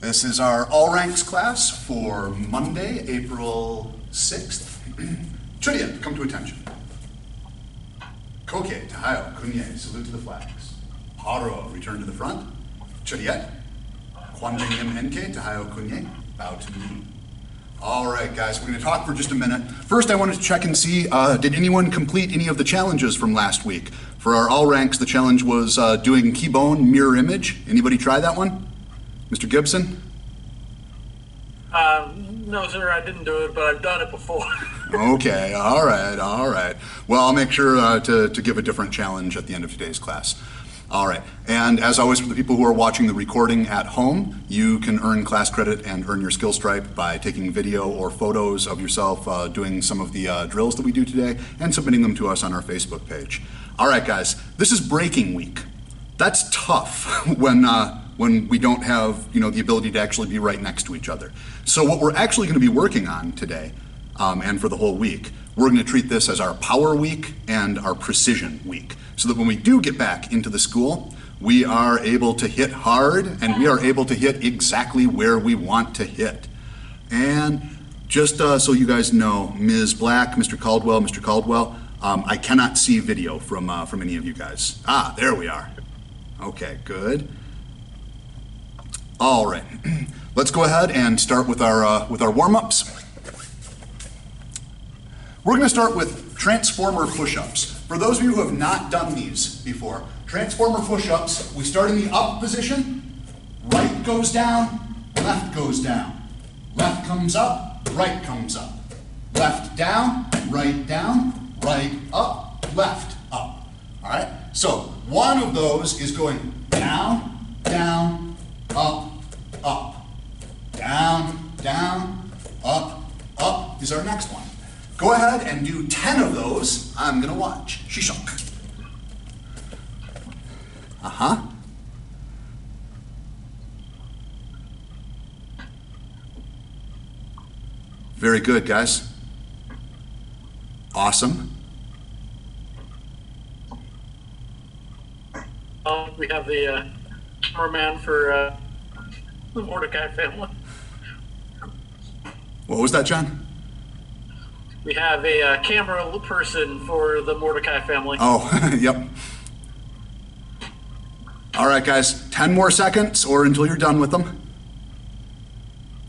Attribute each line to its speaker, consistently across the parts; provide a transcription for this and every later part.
Speaker 1: This is our All Ranks class for Monday, April 6th. Churia, come to attention. Koke, Tahayo, Kunye, salute to the flags. Haro, return to the front. Churiet, Kwanjing Enke, Tahayo, Kunye, bow to the knee. All right, guys, we're going to talk for just a minute. First, I wanted to check and see, did anyone complete any of the challenges from last week? For our All Ranks, the challenge was doing keybone mirror image. Anybody try that one? Mr. Gibson?
Speaker 2: No, sir, I didn't do it, but I've done it before.
Speaker 1: Okay, all right. Well, I'll make sure to give a different challenge at the end of today's class. All right, and as always, for the people who are watching the recording at home, you can earn class credit and earn your skill stripe by taking video or photos of yourself doing some of the drills that we do today and submitting them to us on our Facebook page. All right, guys, this is breaking week. That's tough when we don't have the ability to actually be right next to each other. So what we're actually going to be working on today and for the whole week, we're going to treat this as our power week and our precision week, so that when we do get back into the school, we are able to hit hard and we are able to hit exactly where we want to hit. And just so you guys know, Ms. Black, Mr. Caldwell, I cannot see video from any of you guys. Ah, there we are. Okay, good. All right, let's go ahead and start with our warm-ups. We're going to start with transformer push-ups. For those of you who have not done these before, transformer push-ups, we start in the up position, right goes down, left goes down. Left comes up, right comes up. Left down, right up, left up. All right, so one of those is going down, down, up, up. Down, down, up, up is our next one. Go ahead and do 10 of those. I'm gonna watch. Shishok. Very good, guys. Awesome.
Speaker 2: We have the cameraman for the Mordecai family.
Speaker 1: What was that, John?
Speaker 2: We have a camera person for the Mordecai family.
Speaker 1: Oh, yep. All right, guys, 10 more seconds or until you're done with them.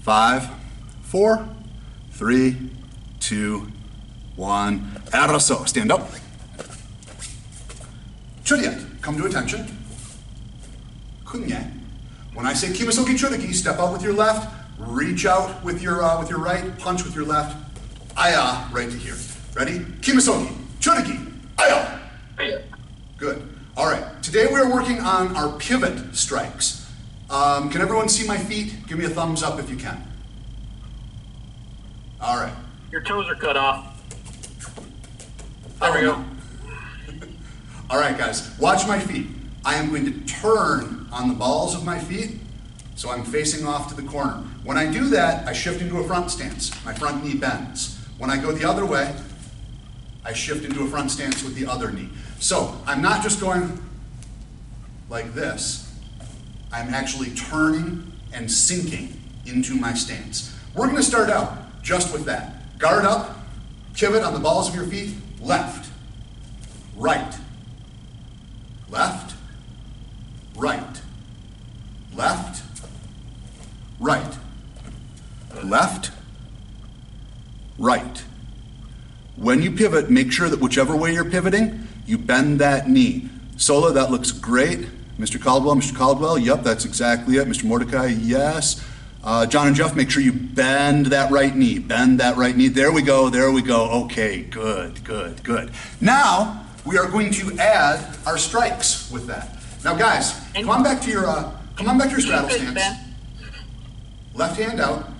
Speaker 1: 5, 4, 3, 2, 1. Araso, stand up. Churiet, come to attention. Kunye. When I say Kimasoki Churiki, step out with your left, reach out with your right, punch with your left. Aya, right to here. Ready? Kimasoki, Churiki, Aya.
Speaker 2: Aya.
Speaker 1: Good. All right. Today we are working on our pivot strikes. Can everyone see my feet? Give me a thumbs up if you can. All right.
Speaker 2: Your toes are cut off. There we go.
Speaker 1: All right, guys. Watch my feet. I am going to turn on the balls of my feet, so I'm facing off to the corner. When I do that, I shift into a front stance. My front knee bends. When I go the other way, I shift into a front stance with the other knee. So I'm not just going like this. I'm actually turning and sinking into my stance. We're going to start out just with that. Guard up, pivot on the balls of your feet, left, right, left, right, left, right, left, right. When you pivot, make sure that whichever way you're pivoting, you bend that knee. Sola, that looks great. Mr. Caldwell, yep, that's exactly it. Mr. Mordecai, yes. John and Jeff, make sure you bend that right knee. Bend that right knee. There we go. Okay, good. Now, we are going to add our strikes with that. Now, guys, come on back to your straddle stance. Left hand out.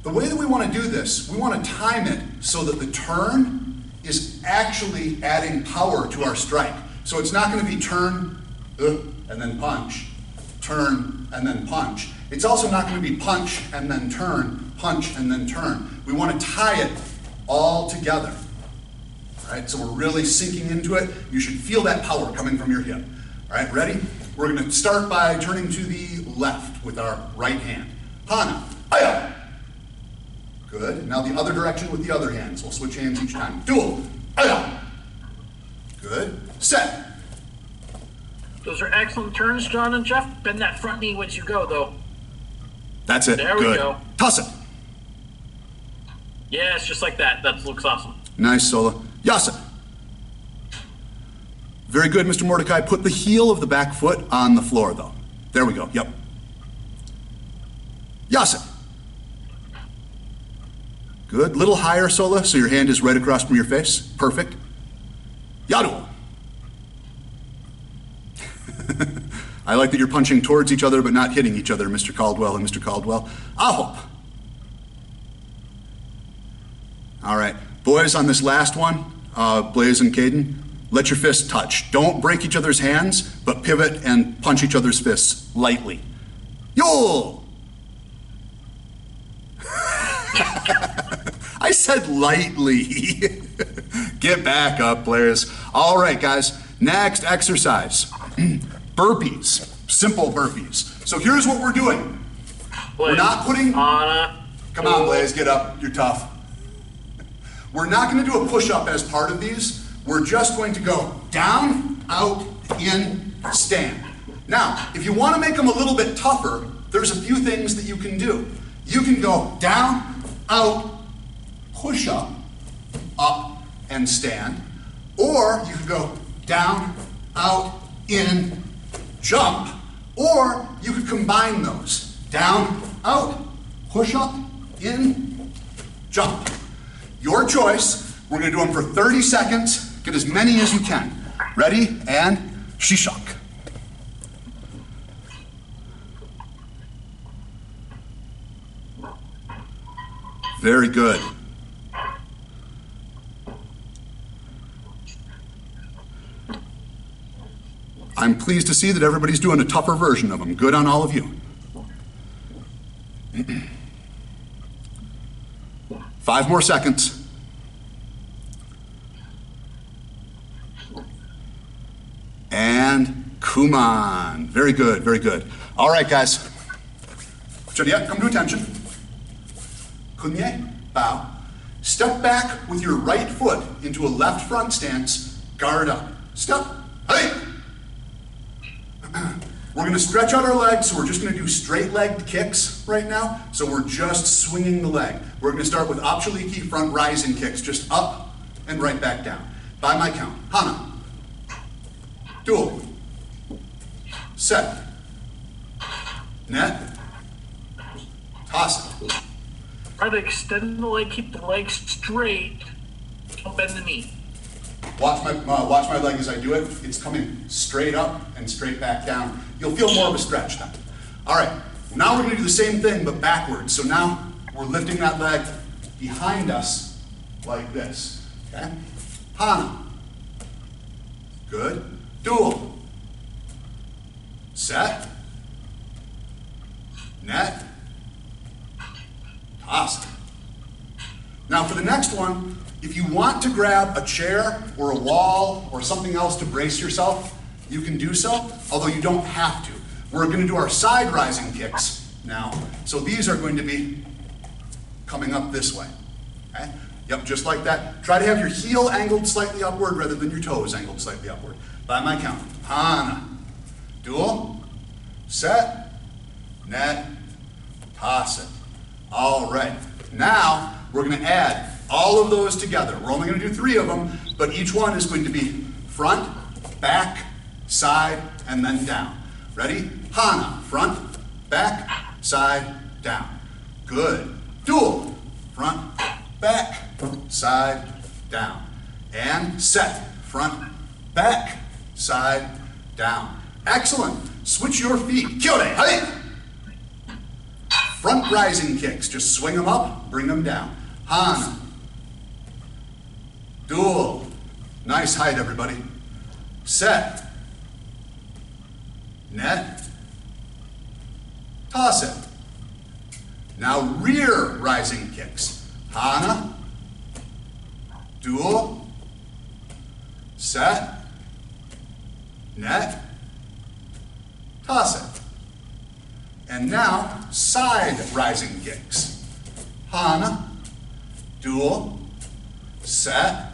Speaker 1: The way that we want to do this, we want to time it so that the turn is actually adding power to our strike. So it's not going to be turn, and then punch, turn, and then punch. It's also not going to be punch, and then turn, punch, and then turn. We want to tie it all together. All right, so we're really sinking into it. You should feel that power coming from your hip. All right, ready? We're going to start by turning to the left with our right hand. Hana, aya. Good. Now the other direction with the other hands. We'll switch hands each time. Dual, aya. Good. Set.
Speaker 2: Those are excellent turns, John and Jeff. Bend that front knee as you go, though.
Speaker 1: That's it.
Speaker 2: There we
Speaker 1: Good.
Speaker 2: go.
Speaker 1: Toss it.
Speaker 2: Yes, just like that. That looks awesome.
Speaker 1: Nice, Sola. Yasa. Very good, Mr. Mordecai. Put the heel of the back foot on the floor, though. There we go. Yep. Yasa. Good. Little higher, Sola, so your hand is right across from your face. Perfect. Yadu. I like that you're punching towards each other but not hitting each other, Mr. Caldwell and Mr. Caldwell. Aho. All right. Boys, on this last one, Blaze and Caden, let your fists touch. Don't break each other's hands, but pivot and punch each other's fists lightly. Yo! I said lightly. Get back up, Blaze. All right, guys. Next exercise. Burpees. Simple burpees. So here's what we're doing. We're not putting... Come on, Blaze, get up. You're tough. We're not going to do a push-up as part of these. We're just going to go down, out, in, stand. Now, if you want to make them a little bit tougher, there's a few things that you can do. You can go down, out, push up, and stand. Or you can go down, out, in, jump. Or you could combine those. Down, out, push up, in, jump. Your choice. We're going to do them for 30 seconds. Get as many as you can. Ready? And shishak. Very good. I'm pleased to see that everybody's doing a tougher version of them. Good on all of you. 5 more seconds. And Kuman. Very good, very good. All right, guys. Chadiya, come to attention. Kunye, bow. Step back with your right foot into a left front stance. Guard up. Step. Hey! We're going to stretch out our legs, so we're just going to do straight-legged kicks right now. So we're just swinging the leg. We're going to start with Apchaliki front rising kicks, just up and right back down. By my count. Hana. Dual. Set. Net. Toss it.
Speaker 2: Try to extend the leg, keep the leg straight. Don't bend the knee.
Speaker 1: Watch my leg as I do it. It's coming straight up and straight back down. You'll feel more of a stretch then. All right, now we're going to do the same thing but backwards. So now we're lifting that leg behind us like this. Okay? Hana. Good. Dual. Set. Net. Toss. Now for the next one, if you want to grab a chair or a wall or something else to brace yourself, you can do so, although you don't have to. We're going to do our side rising kicks now. So these are going to be coming up this way. Okay? Yep, just like that. Try to have your heel angled slightly upward rather than your toes angled slightly upward. By my count. Hana. Dual. Set. Net. Toss it. All right. Now we're going to add all of those together. We're only going to do 3 of them, but each one is going to be front, back, side, and then down. Ready? Hana. Front, back, side, down. Good. Dual. Front, back, side, down. And set. Front, back, side, down. Excellent. Switch your feet. Kyore. Hey! Front rising kicks. Just swing them up, bring them down. Hana. Dual. Nice height, everybody. Set. Net. Toss it. Now rear rising kicks. Hana. Dual. Set. Net. Toss it. And now, side rising kicks. Hana, dual, set,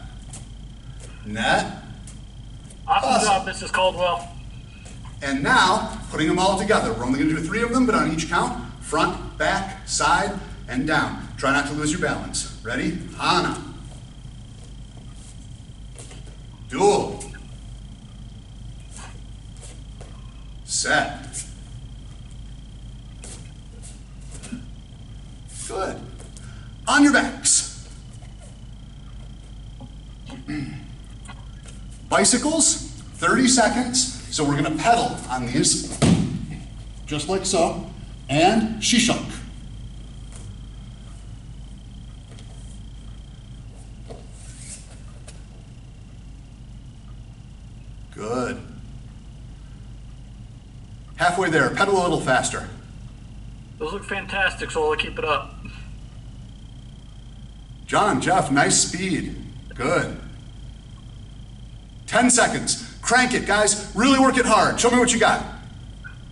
Speaker 1: net.
Speaker 2: Awesome job, Mrs. Caldwell.
Speaker 1: And now, putting them all together. We're only going to do 3 of them, but on each count, front, back, side, and down. Try not to lose your balance. Ready? Hana. Dual. Set. Good. On your backs. Bicycles, 30 seconds. So we're going to pedal on these, just like so, and shishak. Good. Halfway there, pedal a little faster.
Speaker 2: Those look fantastic, so I'll keep it up.
Speaker 1: John, Jeff, nice speed. Good. 10 seconds. Crank it, guys. Really work it hard. Show me what you got.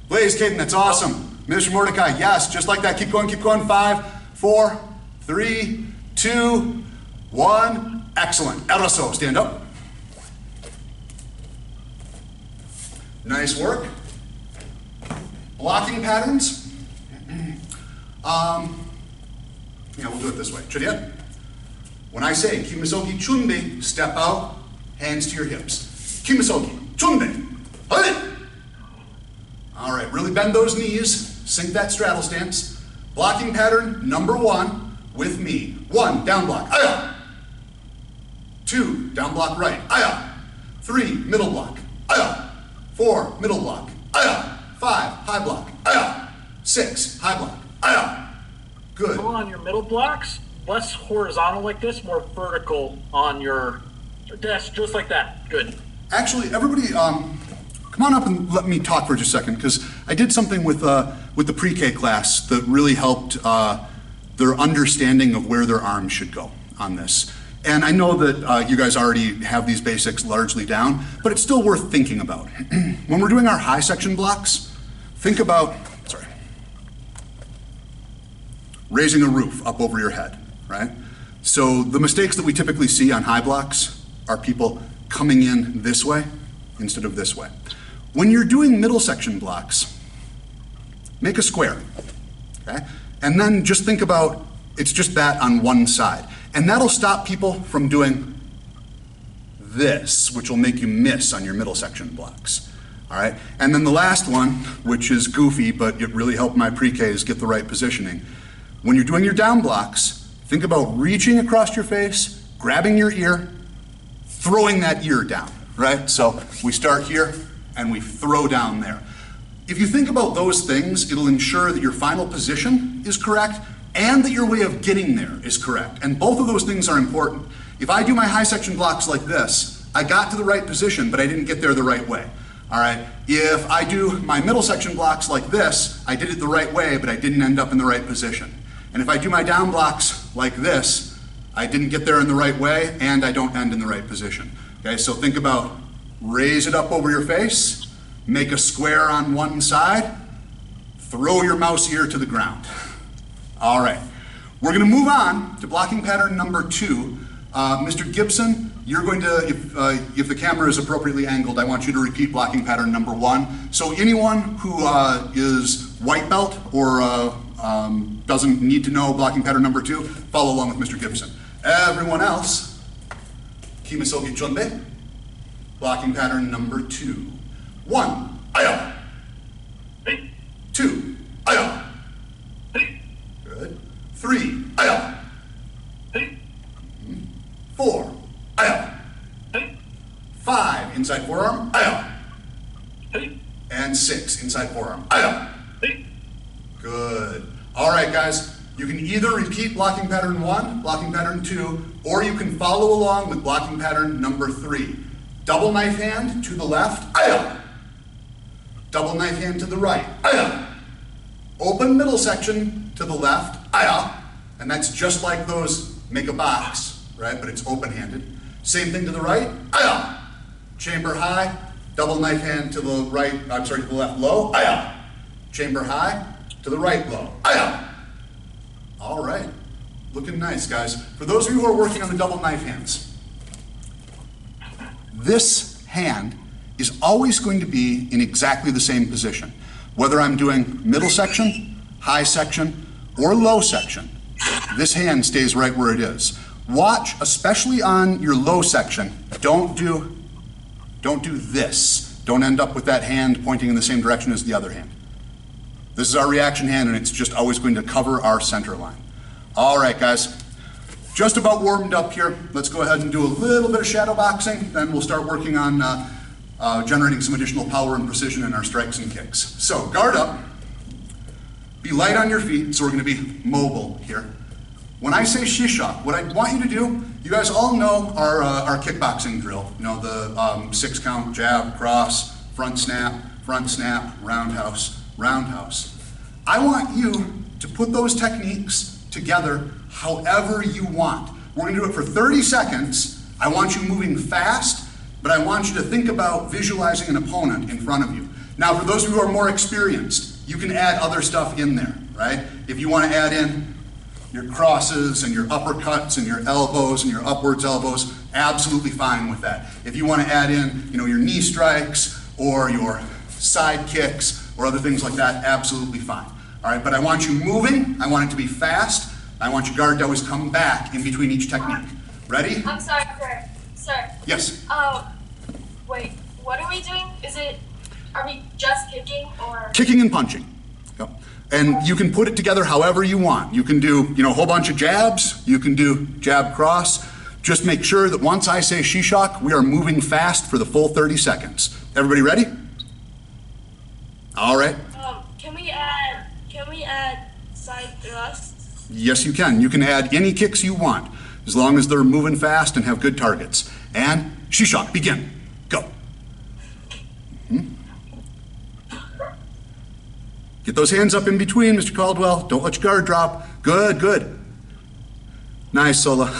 Speaker 1: Blaze, Caden, that's awesome. Mr. Mordecai, yes, just like that. Keep going, keep going. 5, 4, 3, 2, 1. Excellent. Eraso, stand up. Nice work. Blocking patterns. Yeah, we'll do it this way. Chudya. When I say Kimisogi Chunbe, step out, hands to your hips. Kimisogi Chunbe. Hey! All right, really bend those knees, sink that straddle stance. Blocking pattern number 1 with me. 1, down block, aya. 2, down block right, aya. 3, middle block, aya. 4, middle block, aya. 5, high block, aya. 6, high block, aya. Good.
Speaker 2: Go on your middle blocks, less horizontal like this, more vertical on your desk, just like that. Good.
Speaker 1: Actually, everybody, come on up and let me talk for just a second, because I did something with the pre-K class that really helped their understanding of where their arms should go on this. And I know that you guys already have these basics largely down, but it's still worth thinking about. When we're doing our high section blocks, think about, raising a roof up over your head, right? So the mistakes that we typically see on high blocks are people coming in this way instead of this way. When you're doing middle section blocks, make a square, okay? And then just think about, it's just that on one side. And that'll stop people from doing this, which will make you miss on your middle section blocks, all right? And then the last one, which is goofy, but it really helped my pre-Ks get the right positioning. When you're doing your down blocks, think about reaching across your face, grabbing your ear, throwing that ear down, right? So we start here and we throw down there. If you think about those things, it'll ensure that your final position is correct and that your way of getting there is correct. And both of those things are important. If I do my high section blocks like this, I got to the right position, but I didn't get there the right way. All right, if I do my middle section blocks like this, I did it the right way, but I didn't end up in the right position. And if I do my down blocks like this, I didn't get there in the right way, and I don't end in the right position. Okay, so think about raise it up over your face, make a square on one side, throw your mouse ear to the ground. All right, we're gonna move on to blocking pattern number 2. Mr. Gibson, you're going to, if the camera is appropriately angled, I want you to repeat blocking pattern number 1. So anyone who is white belt or doesn't need to know blocking pattern number 2, follow along with Mr. Gibson. Everyone else, Kimisogi Chunbe, blocking pattern number 2. 1, aya. 2, aya. Good. 3, aya. 4, aya. 5, inside forearm, aya. And 6, inside forearm, aya. Good. All right, guys, you can either repeat blocking pattern 1, blocking pattern 2, or you can follow along with blocking pattern number 3. Double knife hand to the left, aya. Double knife hand to the right, aya. Open middle section to the left, aya. And that's just like those make a box, right? But it's open-handed. Same thing to the right, aya. Chamber high, double knife hand to the right, to the left low, aya. Chamber high, to the right low. Aya! All right, looking nice, guys. For those of you who are working on the double knife hands, this hand is always going to be in exactly the same position. Whether I'm doing middle section, high section, or low section, this hand stays right where it is. Watch, especially on your low section, don't do this. Don't end up with that hand pointing in the same direction as the other hand. This is our reaction hand, and it's just always going to cover our center line. All right, guys, just about warmed up here. Let's go ahead and do a little bit of shadow boxing, then we'll start working on generating some additional power and precision in our strikes and kicks. So guard up, be light on your feet, so we're going to be mobile here. When I say shishak, what I want you to do, you guys all know our kickboxing drill. You know, the 6 count, jab, cross, front snap, roundhouse, roundhouse. I want you to put those techniques together however you want. We're going to do it for 30 seconds. I want you moving fast, but I want you to think about visualizing an opponent in front of you. Now, for those of you who are more experienced, you can add other stuff in there, right? If you want to add in your crosses and your uppercuts and your elbows and your upwards elbows, absolutely fine with that. If you want to add in, you know, your knee strikes or your side kicks or other things like that, absolutely fine. All right, but I want you moving. I want it to be fast. I want your guard to always come back in between each technique. Ready?
Speaker 3: I'm sorry, sir.
Speaker 1: Yes.
Speaker 3: Wait, what are we doing? Are we just kicking or?
Speaker 1: Kicking and punching. Yep. And you can put it together however you want. You can do, you know, a whole bunch of jabs. You can do jab cross. Just make sure that once I say shishak, we are moving fast for the full 30 seconds. Everybody ready? All right.
Speaker 3: Can we add side thrusts?
Speaker 1: Yes, you can. You can add any kicks you want, as long as they're moving fast and have good targets. And shishak, begin. Go. Get those hands up in between, Mr. Caldwell. Don't let your guard drop. Good, good. Nice, Sola.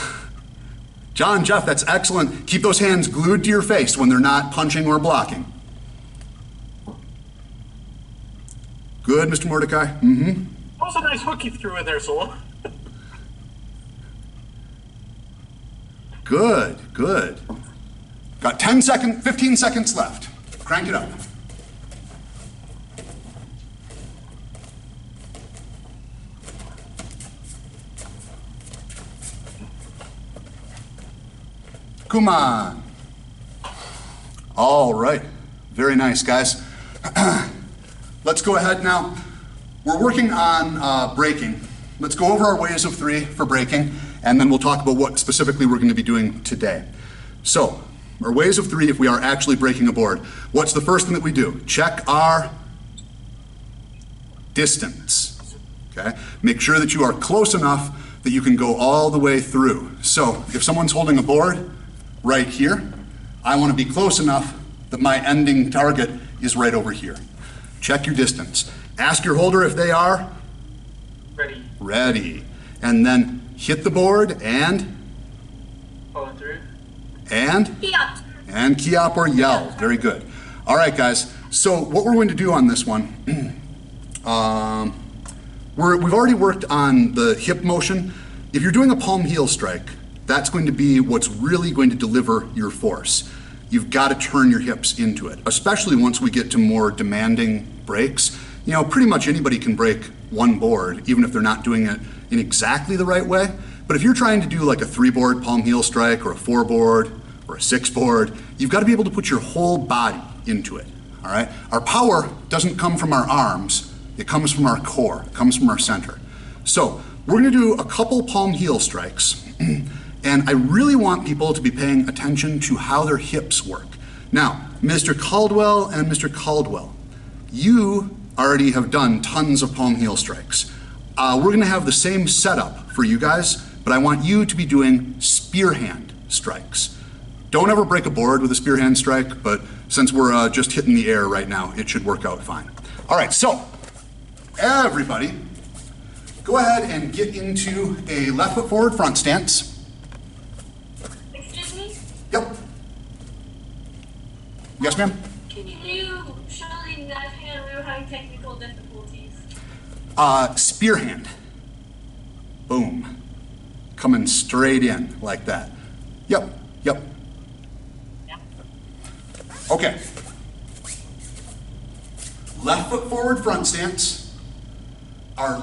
Speaker 1: John, Jeff, that's excellent. Keep those hands glued to your face when they're not punching or blocking. Good, Mr. Mordecai.
Speaker 2: That was a nice hook you threw in there, Sola.
Speaker 1: Good, good. Got 15 seconds left. Crank it up. Come on. All right. Very nice, guys. Let's go ahead now. We're working on breaking. Let's go over our ways of 3 for breaking, and then we'll talk about what specifically we're going to be doing today. So, our ways of 3 if we are actually breaking a board. What's the first thing that we do? Check our distance. Okay? Make sure that you are close enough that you can go all the way through. So, if someone's holding a board right here, I want to be close enough that my ending target is right over here. Check your distance. Ask your holder if they are
Speaker 2: Ready.
Speaker 1: ready. And then hit the board and
Speaker 2: Follow through.
Speaker 3: Yeah.
Speaker 1: and key up or yell. Very good. All right, guys. So what we're going to do on this one, we've already worked on the hip motion. If you're doing a palm heel strike, that's going to be what's really going to deliver your force. You've got to turn your hips into it, especially once we get to more demanding breaks. You know, pretty much anybody can break one board, even if they're not doing it in exactly the right way. But if you're trying to do like a 3-board palm heel strike or a 4-board or a 6-board, you've got to be able to put your whole body into it, all right? Our power doesn't come from our arms, it comes from our core, it comes from our center. So we're gonna do a couple palm heel strikes, and I really want people to be paying attention to how their hips work. Now, Mr. Caldwell and Mr. Caldwell, you already have done tons of palm heel strikes. We're gonna have the same setup for you guys, but I want you to be doing spear hand strikes. Don't ever break a board with a spear hand strike, but since we're just hitting the air right now, it should work out fine. All right, so everybody, go ahead and get into a left foot forward front stance.
Speaker 3: Excuse me?
Speaker 1: Yep. Yes, ma'am?
Speaker 3: Can you show the left hand? We were having technical difficulties.
Speaker 1: Spear hand. Boom. Coming straight in like that. Yep, yep. Okay. Left foot forward front stance. Our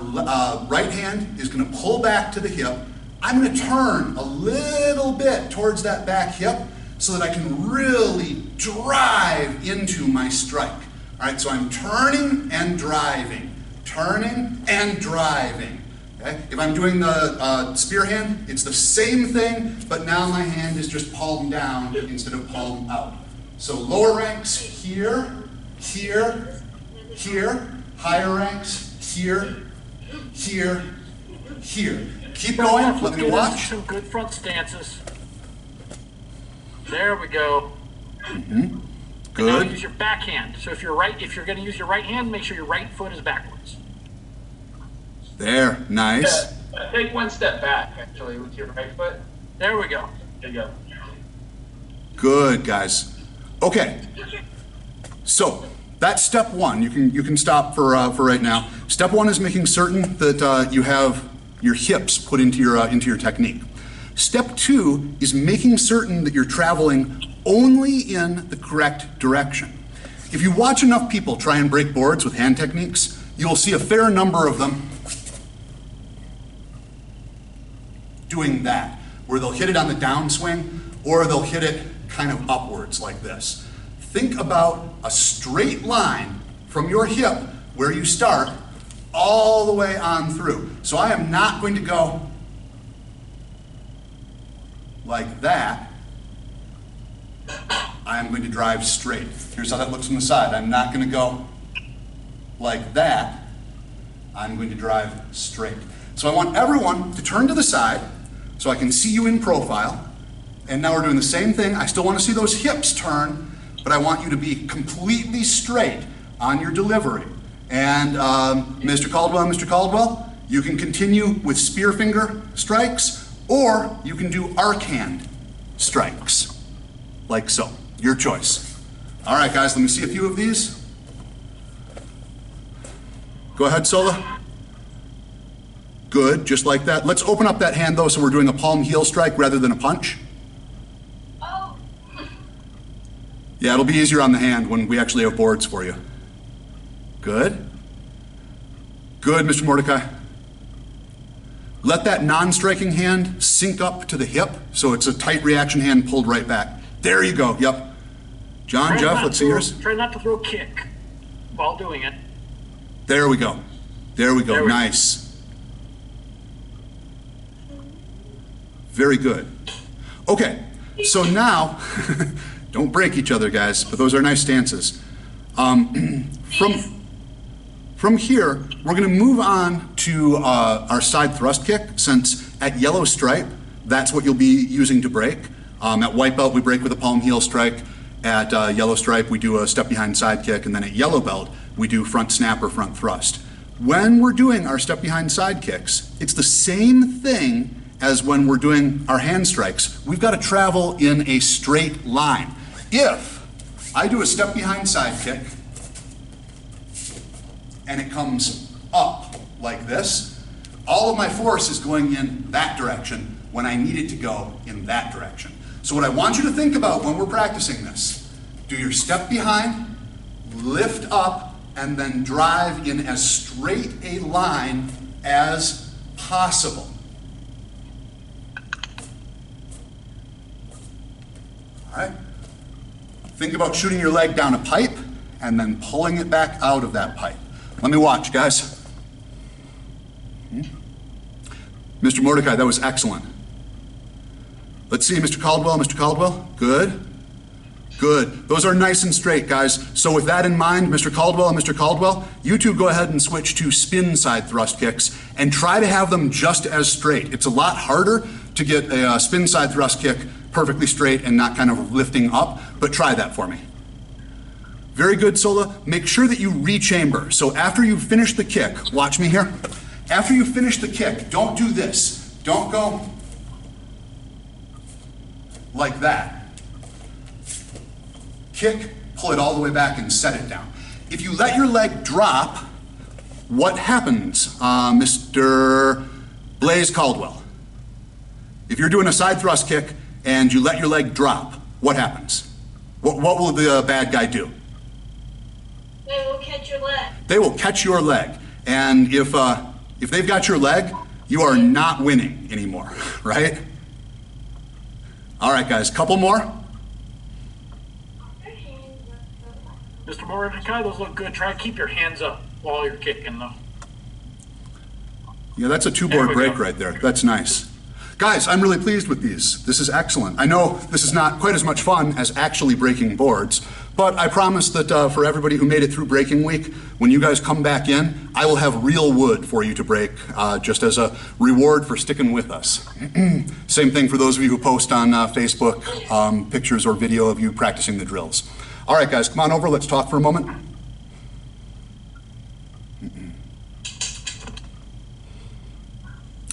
Speaker 1: right hand is going to pull back to the hip. I'm going to turn a little bit towards that back hip so that I can really drive into my strike. All right, so I'm turning and driving, turning and driving. Okay? If I'm doing the spear hand, it's the same thing, but now my hand is just palm down instead of palm out. So lower ranks here, here, here. Higher ranks here, here, here. Keep going, let me watch.
Speaker 2: Some good front stances. There we go.
Speaker 1: Mm-hmm.
Speaker 2: Good. Now
Speaker 1: Good.
Speaker 2: use your backhand. So if you're going to use your right hand, make sure your right foot is backwards.
Speaker 1: There, nice.
Speaker 4: Take one step back, actually, with your right foot.
Speaker 2: There we go.
Speaker 4: There you go.
Speaker 1: Good, guys. Okay. So that's step one. You can stop for right now. Step one is making certain that you have your hips put into your technique. Step two is making certain that you're traveling only in the correct direction. If you watch enough people try and break boards with hand techniques, you'll see a fair number of them doing that, where they'll hit it on the downswing or they'll hit it kind of upwards like this. Think about a straight line from your hip where you start all the way on through. So I am not going to go like that. I am going to drive straight. Here's how that looks from the side. I'm not going to go like that. I'm going to drive straight. So I want everyone to turn to the side so I can see you in profile. And now we're doing the same thing. I still want to see those hips turn, but I want you to be completely straight on your delivery. And Mr. Caldwell, you can continue with spear finger strikes, or you can do arc hand strikes, like so. Your choice. All right, guys, let me see a few of these. Go ahead, Sola. Good, just like that. Let's open up that hand, though, so we're doing a palm heel strike rather than a punch.
Speaker 3: Oh,
Speaker 1: Yeah, it'll be easier on the hand when we actually have boards for you. Good. Good, Mr. Mordecai. Let that non-striking hand sink up to the hip, so it's a tight reaction hand pulled right back. There you go, yep. John, Jeff, let's see yours.
Speaker 2: Try not to throw a kick while doing it.
Speaker 1: There we go. There we go,
Speaker 2: There we go.
Speaker 1: nice. Very good. Okay, so now, don't break each other, guys, but those are nice stances. From here, we're going to move on to our side thrust kick, since at yellow stripe, that's what you'll be using to break. At white belt, we break with a palm heel strike. At yellow stripe, we do a step behind side kick, and then at yellow belt, we do front snap or front thrust. When we're doing our step behind side kicks, it's the same thing as when we're doing our hand strikes. We've got to travel in a straight line. If I do a step behind side kick, and it comes up like this, all of my force is going in that direction when I need it to go in that direction. So what I want you to think about when we're practicing this, do your step behind, lift up, and then drive in as straight a line as possible. All right? Think about shooting your leg down a pipe and then pulling it back out of that pipe. Let me watch, guys. Mr. Mordecai, that was excellent. Let's see, Mr. Caldwell. Mr. Caldwell, good. Good. Those are nice and straight, guys. So with that in mind, Mr. Caldwell and Mr. Caldwell, you two go ahead and switch to spin side thrust kicks and try to have them just as straight. It's a lot harder to get a spin side thrust kick perfectly straight and not kind of lifting up, but try that for me. Very good, Sola. Make sure that you rechamber. So after you finish the kick, watch me here. After you finish the kick, don't do this. Don't go like that. Kick, pull it all the way back and set it down. If you let your leg drop, what happens, Mr. Blaze Caldwell? If you're doing a side thrust kick and you let your leg drop, what happens? What will the bad guy do?
Speaker 3: They will catch your leg.
Speaker 1: They will catch your leg. And if they've got your leg, you are not winning anymore, right? All right, guys, couple more.
Speaker 2: Mr. Mordecai, those look good. Try to keep your hands up while you're kicking, though.
Speaker 1: Yeah, that's a
Speaker 2: There
Speaker 1: two-board
Speaker 2: we
Speaker 1: break
Speaker 2: go.
Speaker 1: right there. That's nice. Guys, I'm really pleased with these. This is excellent. I know this is not quite as much fun as actually breaking boards, but I promise that for everybody who made it through breaking week, when you guys come back in, I will have real wood for you to break just as a reward for sticking with us. Same thing for those of you who post on Facebook pictures or video of you practicing the drills. All right, guys, come on over. Let's talk for a moment.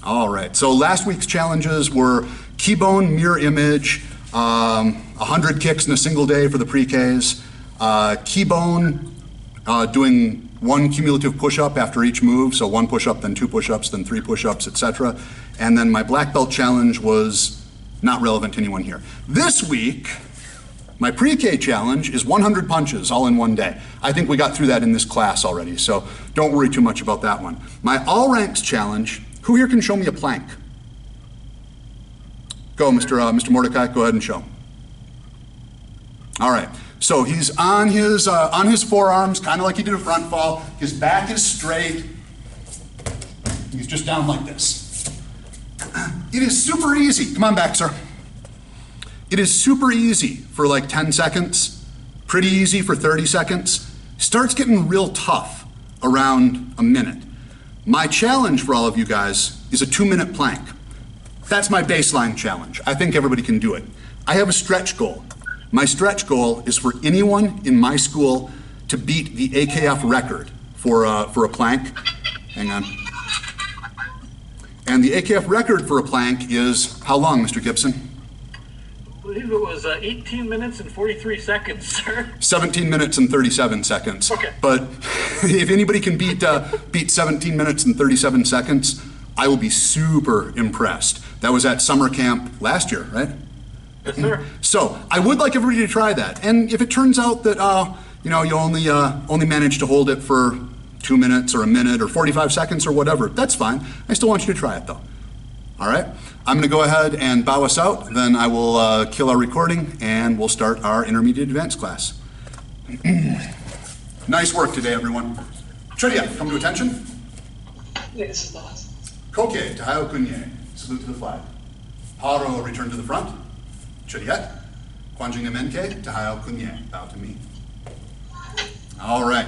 Speaker 1: All right, so last week's challenges were keybone, mirror image, 100 kicks in a single day for the pre-Ks, keybone, doing one cumulative push-up after each move, so one push-up, then two push-ups, then three push-ups, etc. And then my black belt challenge was not relevant to anyone here. This week, my pre-K challenge is 100 punches all in one day. I think we got through that in this class already, so don't worry too much about that one. My all ranks challenge, who here can show me a plank? Go, Mr. Mordecai, go ahead and show. All right, so he's on his forearms, kind of like he did a front fall. His back is straight. He's just down like this. It is super easy. Come on back, sir. It is super easy for like 10 seconds, pretty easy for 30 seconds. Starts getting real tough around a minute. My challenge for all of you guys is a 2-minute plank. That's my baseline challenge. I think everybody can do it. I have a stretch goal. My stretch goal is for anyone in my school to beat the AKF record for a plank. Hang on. And the AKF record for a plank is how long, Mr. Gibson?
Speaker 2: I believe it was 18 minutes and 43 seconds, sir.
Speaker 1: 17 minutes and 37 seconds.
Speaker 2: Okay.
Speaker 1: But if anybody can beat 17 minutes and 37 seconds, I will be super impressed. That was at summer camp last year, right?
Speaker 2: Yes, sir.
Speaker 1: So I would like everybody to try that. And if it turns out that you only manage to hold it for 2 minutes or a minute or 45 seconds or whatever, that's fine. I still want you to try it though. All right? I'm going to go ahead and bow us out. Then I will kill our recording and we'll start our intermediate advanced class. Nice work today, everyone. Chodiak, come to attention. Koke, Tahayo Kunye, salute to the flag. Haro, return to the front. Chodiak, Kwanjing Menke, Tahayo Kunye, bow to me. All right.